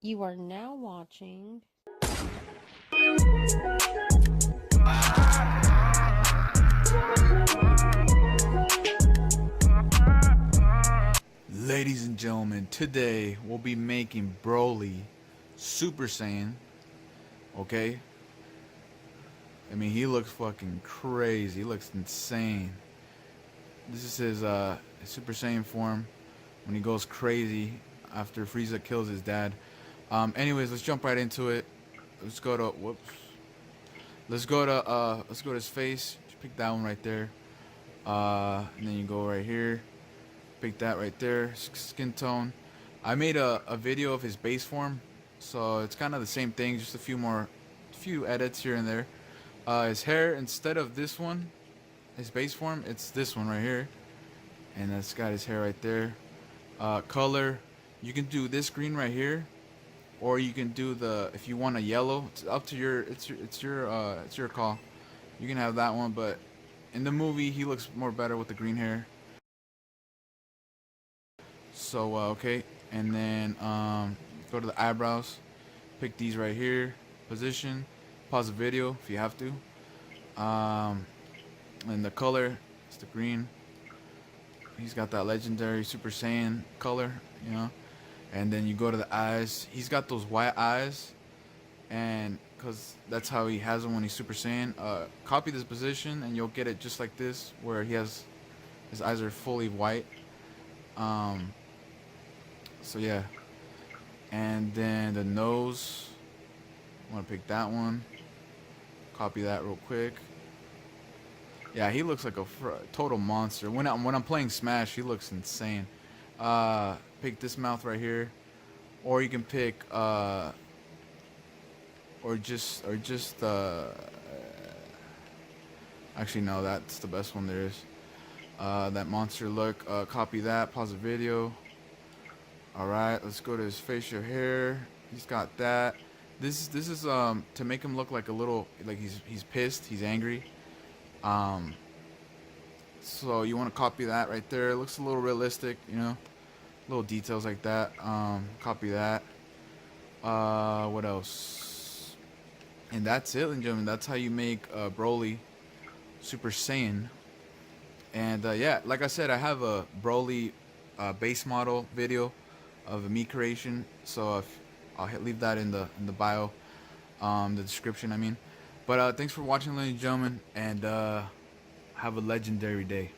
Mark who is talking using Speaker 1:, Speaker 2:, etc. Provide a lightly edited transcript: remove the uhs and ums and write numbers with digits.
Speaker 1: You are now watching
Speaker 2: Ladies and gentlemen, today we'll be making Broly Super Saiyan. Okay? I mean, he looks fucking crazy. He looks insane. This is his Super Saiyan form when he goes crazy after Frieza kills his dad. Anyways, let's jump right into it. Let's go to let's go to his face. Just pick that one right there. And then you go right here. Pick that right there. Skin tone. I made a video of his base form, so it's kind of the same thing, just a few edits here and there. His hair, instead of this one, his base form, it's this one right here, and that's got his hair right there. Color, you can do this green right here, or you can do if you want a yellow. It's up to it's your call. You can have that one, but in the movie he looks more better with the green hair. So okay, and then go to the eyebrows, pick these right here, position, pause the video if you have to. And the color, it's the green. He's got that legendary Super Saiyan color, you know. And then you go to the eyes. He's got those white eyes, and because that's how he has them when he's Super Saiyan. Copy this position, and you'll get it just like this, where his eyes are fully white. So yeah, and then the nose, I want to pick that one, copy that real quick. Yeah, he looks like a total monster. When I'm playing Smash, he looks insane. Pick this mouth right here, or you can pick or just actually no, that's the best one there is. That monster look. Copy that, pause the video. Alright, let's go to his facial hair. He's got that. This is to make him look like a little, like he's pissed, he's angry. So you want to copy that right there. It looks a little realistic, you know, little details like that. Copy that. What else? And that's it, ladies and gentlemen. That's how you make Broly Super Saiyan. And yeah, like I said, I have a Broly base model video of a me creation, so I'll leave that in the bio, the description, I mean. But thanks for watching, ladies and gentlemen, and have a legendary day.